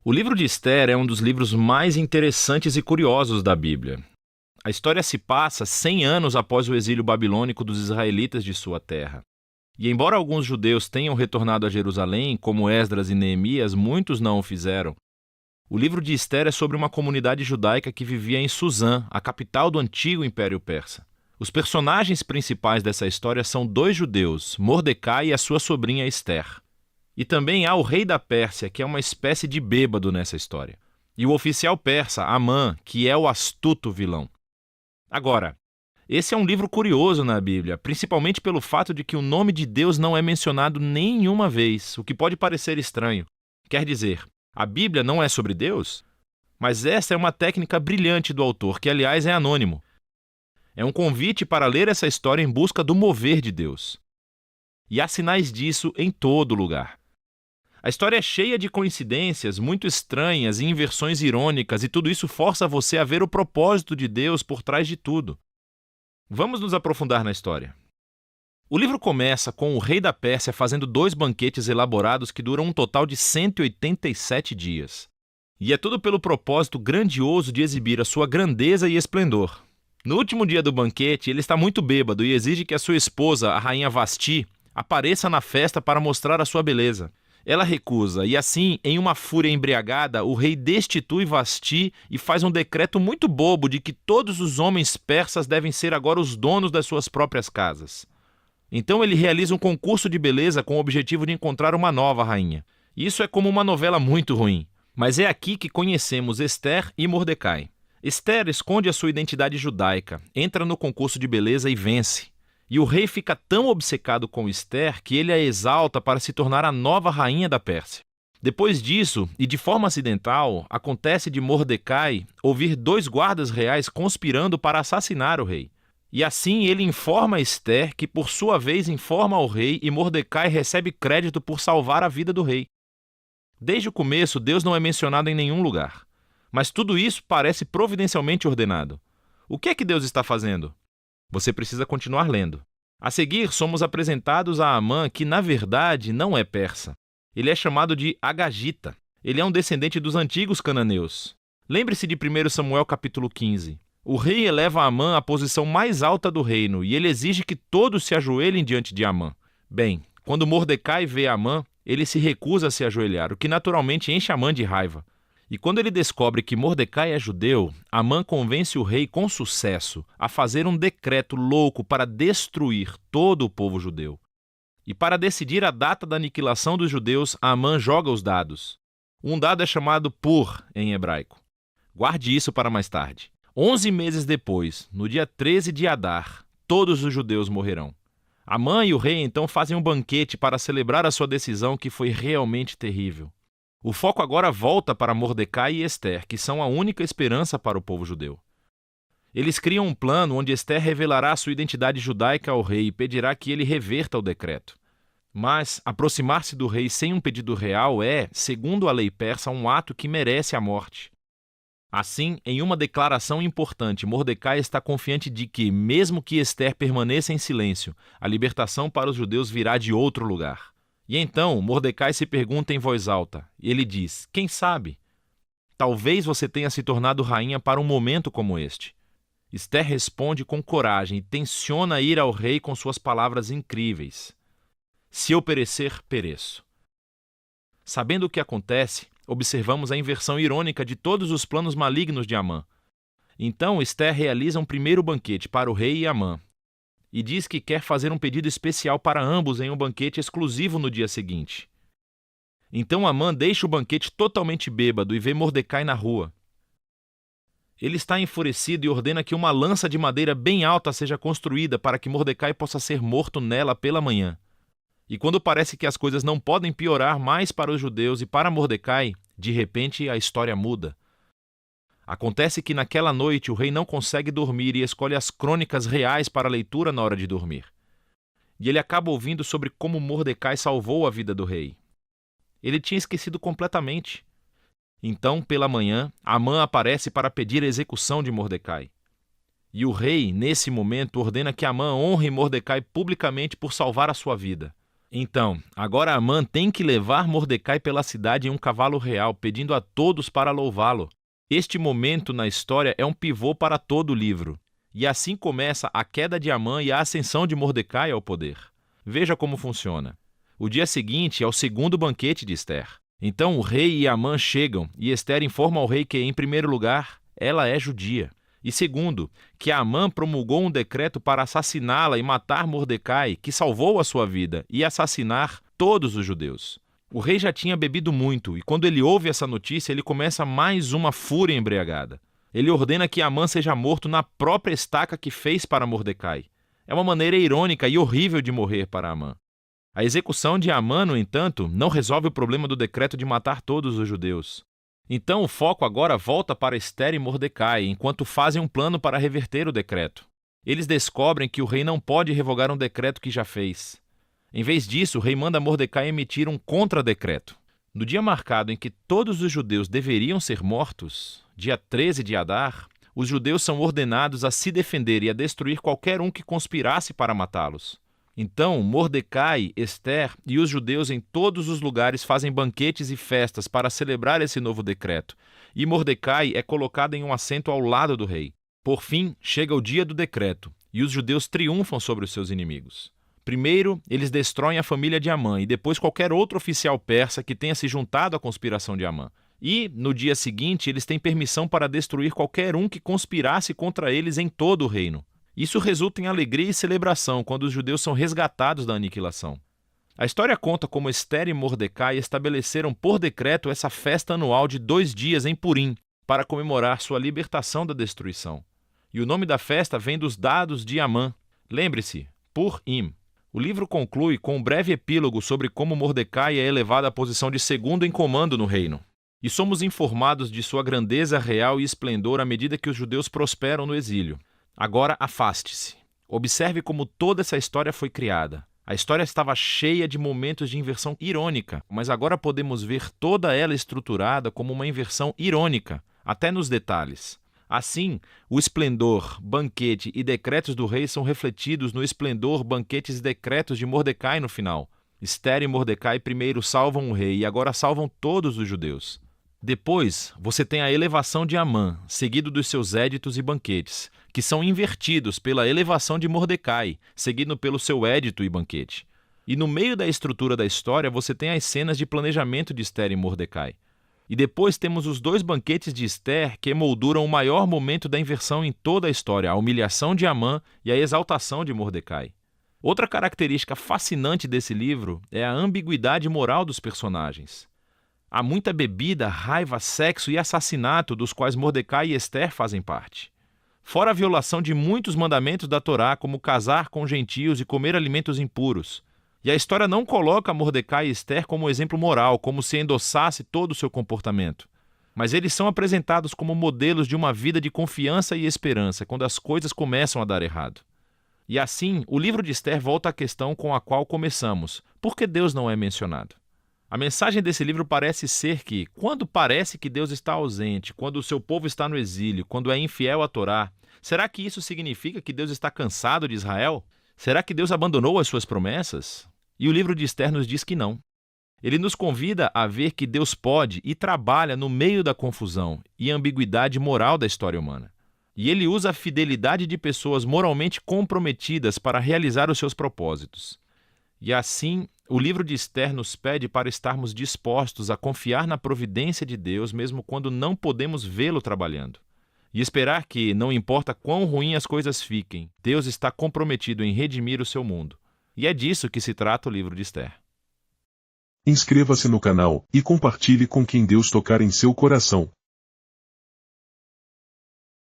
O livro de Ester é um dos livros mais interessantes e curiosos da Bíblia. A história se passa 100 anos após o exílio babilônico dos israelitas de sua terra. E embora alguns judeus tenham retornado a Jerusalém, como Esdras e Neemias, muitos não o fizeram. O livro de Ester é sobre uma comunidade judaica que vivia em Suzã, a capital do antigo Império Persa. Os personagens principais dessa história são dois judeus, Mordecai e a sua sobrinha Ester. E também há o rei da Pérsia, que é uma espécie de bêbado nessa história. E o oficial persa, Amã, que é o astuto vilão. Agora, esse é um livro curioso na Bíblia, principalmente pelo fato de que o nome de Deus não é mencionado nenhuma vez, o que pode parecer estranho. Quer dizer, a Bíblia não é sobre Deus? Mas essa é uma técnica brilhante do autor, que aliás é anônimo. É um convite para ler essa história em busca do mover de Deus. E há sinais disso em todo lugar. A história é cheia de coincidências muito estranhas e inversões irônicas, e tudo isso força você a ver o propósito de Deus por trás de tudo. Vamos nos aprofundar na história. O livro começa com o rei da Pérsia fazendo 2 banquetes elaborados que duram um total de 187 dias. E é tudo pelo propósito grandioso de exibir a sua grandeza e esplendor. No último dia do banquete, ele está muito bêbado e exige que a sua esposa, a rainha Vasti, apareça na festa para mostrar a sua beleza. Ela recusa, e assim, em uma fúria embriagada, o rei destitui Vasti e faz um decreto muito bobo de que todos os homens persas devem ser agora os donos das suas próprias casas. Então ele realiza um concurso de beleza com o objetivo de encontrar uma nova rainha. Isso é como uma novela muito ruim. Mas é aqui que conhecemos Ester e Mordecai. Ester esconde a sua identidade judaica, entra no concurso de beleza e vence. E o rei fica tão obcecado com Ester que ele a exalta para se tornar a nova rainha da Pérsia. Depois disso, e de forma acidental, acontece de Mordecai ouvir 2 guardas reais conspirando para assassinar o rei. E assim ele informa Ester, que por sua vez informa ao rei, e Mordecai recebe crédito por salvar a vida do rei. Desde o começo, Deus não é mencionado em nenhum lugar. Mas tudo isso parece providencialmente ordenado. O que é que Deus está fazendo? Você precisa continuar lendo. A seguir, somos apresentados a Amã, que na verdade não é persa. Ele é chamado de Agagita. Ele é um descendente dos antigos cananeus. Lembre-se de 1 Samuel capítulo 15. O rei eleva Amã à posição mais alta do reino e ele exige que todos se ajoelhem diante de Amã. Bem, quando Mordecai vê Amã, ele se recusa a se ajoelhar, o que naturalmente enche Amã de raiva. E quando ele descobre que Mordecai é judeu, Amã convence o rei com sucesso a fazer um decreto louco para destruir todo o povo judeu. E para decidir a data da aniquilação dos judeus, Amã joga os dados. Um dado é chamado Pur, em hebraico. Guarde isso para mais tarde. 11 meses depois, no dia 13 de Adar, todos os judeus morrerão. Amã e o rei então fazem um banquete para celebrar a sua decisão, que foi realmente terrível. O foco agora volta para Mordecai e Ester, que são a única esperança para o povo judeu. Eles criam um plano onde Ester revelará sua identidade judaica ao rei e pedirá que ele reverta o decreto. Mas aproximar-se do rei sem um pedido real é, segundo a lei persa, um ato que merece a morte. Assim, em uma declaração importante, Mordecai está confiante de que, mesmo que Ester permaneça em silêncio, a libertação para os judeus virá de outro lugar. E então, Mordecai se pergunta em voz alta, e ele diz, quem sabe? Talvez você tenha se tornado rainha para um momento como este. Ester responde com coragem e tenciona ir ao rei com suas palavras incríveis. Se eu perecer, pereço. Sabendo o que acontece, observamos a inversão irônica de todos os planos malignos de Amã. Então, Ester realiza um primeiro banquete para o rei e Amã, e diz que quer fazer um pedido especial para ambos em um banquete exclusivo no dia seguinte. Então Amã deixa o banquete totalmente bêbado e vê Mordecai na rua. Ele está enfurecido e ordena que uma lança de madeira bem alta seja construída para que Mordecai possa ser morto nela pela manhã. E quando parece que as coisas não podem piorar mais para os judeus e para Mordecai, de repente a história muda. Acontece que naquela noite o rei não consegue dormir e escolhe as crônicas reais para leitura na hora de dormir. E ele acaba ouvindo sobre como Mordecai salvou a vida do rei. Ele tinha esquecido completamente. Então, pela manhã, Amã aparece para pedir a execução de Mordecai. E o rei, nesse momento, ordena que Amã honre Mordecai publicamente por salvar a sua vida. Então, agora Amã tem que levar Mordecai pela cidade em um cavalo real, pedindo a todos para louvá-lo. Este momento na história é um pivô para todo o livro. E assim começa a queda de Amã e a ascensão de Mordecai ao poder. Veja como funciona. O dia seguinte é o segundo banquete de Ester. Então o rei e Amã chegam e Ester informa ao rei que, em primeiro lugar, ela é judia. E segundo, que Amã promulgou um decreto para assassiná-la e matar Mordecai, que salvou a sua vida, e assassinar todos os judeus. O rei já tinha bebido muito, e quando ele ouve essa notícia, ele começa mais uma fúria embriagada. Ele ordena que Amã seja morto na própria estaca que fez para Mordecai. É uma maneira irônica e horrível de morrer para Amã. A execução de Amã, no entanto, não resolve o problema do decreto de matar todos os judeus. Então o foco agora volta para Ester e Mordecai, enquanto fazem um plano para reverter o decreto. Eles descobrem que o rei não pode revogar um decreto que já fez. Em vez disso, o rei manda Mordecai emitir um contra-decreto. No dia marcado em que todos os judeus deveriam ser mortos, dia 13 de Adar, os judeus são ordenados a se defender e a destruir qualquer um que conspirasse para matá-los. Então, Mordecai, Ester e os judeus em todos os lugares fazem banquetes e festas para celebrar esse novo decreto, e Mordecai é colocado em um assento ao lado do rei. Por fim, chega o dia do decreto, e os judeus triunfam sobre os seus inimigos. Primeiro, eles destroem a família de Amã e depois qualquer outro oficial persa que tenha se juntado à conspiração de Amã. E, no dia seguinte, eles têm permissão para destruir qualquer um que conspirasse contra eles em todo o reino. Isso resulta em alegria e celebração quando os judeus são resgatados da aniquilação. A história conta como Ester e Mordecai estabeleceram por decreto essa festa anual de 2 dias em Purim, para comemorar sua libertação da destruição. E o nome da festa vem dos dados de Amã. Lembre-se, Purim. O livro conclui com um breve epílogo sobre como Mordecai é elevado à posição de segundo em comando no reino. E somos informados de sua grandeza real e esplendor à medida que os judeus prosperam no exílio. Agora afaste-se. Observe como toda essa história foi criada. A história estava cheia de momentos de inversão irônica, mas agora podemos ver toda ela estruturada como uma inversão irônica, até nos detalhes. Assim, o esplendor, banquete e decretos do rei são refletidos no esplendor, banquetes e decretos de Mordecai no final. Ester e Mordecai primeiro salvam o rei e agora salvam todos os judeus. Depois, você tem a elevação de Amã, seguido dos seus éditos e banquetes, que são invertidos pela elevação de Mordecai, seguido pelo seu édito e banquete. E no meio da estrutura da história, você tem as cenas de planejamento de Ester e Mordecai. E depois temos os 2 banquetes de Ester que emolduram o maior momento da inversão em toda a história, a humilhação de Amã e a exaltação de Mordecai. Outra característica fascinante desse livro é a ambiguidade moral dos personagens. Há muita bebida, raiva, sexo e assassinato dos quais Mordecai e Ester fazem parte. Fora a violação de muitos mandamentos da Torá, como casar com gentios e comer alimentos impuros. E a história não coloca Mordecai e Ester como exemplo moral, como se endossasse todo o seu comportamento. Mas eles são apresentados como modelos de uma vida de confiança e esperança, quando as coisas começam a dar errado. E assim, o livro de Ester volta à questão com a qual começamos: por que Deus não é mencionado? A mensagem desse livro parece ser que, quando parece que Deus está ausente, quando o seu povo está no exílio, quando é infiel à Torá, será que isso significa que Deus está cansado de Israel? Será que Deus abandonou as suas promessas? E o livro de Ester nos diz que não. Ele nos convida a ver que Deus pode e trabalha no meio da confusão e ambiguidade moral da história humana. E ele usa a fidelidade de pessoas moralmente comprometidas para realizar os seus propósitos. E assim, o livro de Ester nos pede para estarmos dispostos a confiar na providência de Deus, mesmo quando não podemos vê-lo trabalhando. E esperar que, não importa quão ruim as coisas fiquem, Deus está comprometido em redimir o seu mundo. E é disso que se trata o livro de Ester. Inscreva-se no canal e compartilhe com quem Deus tocar em seu coração.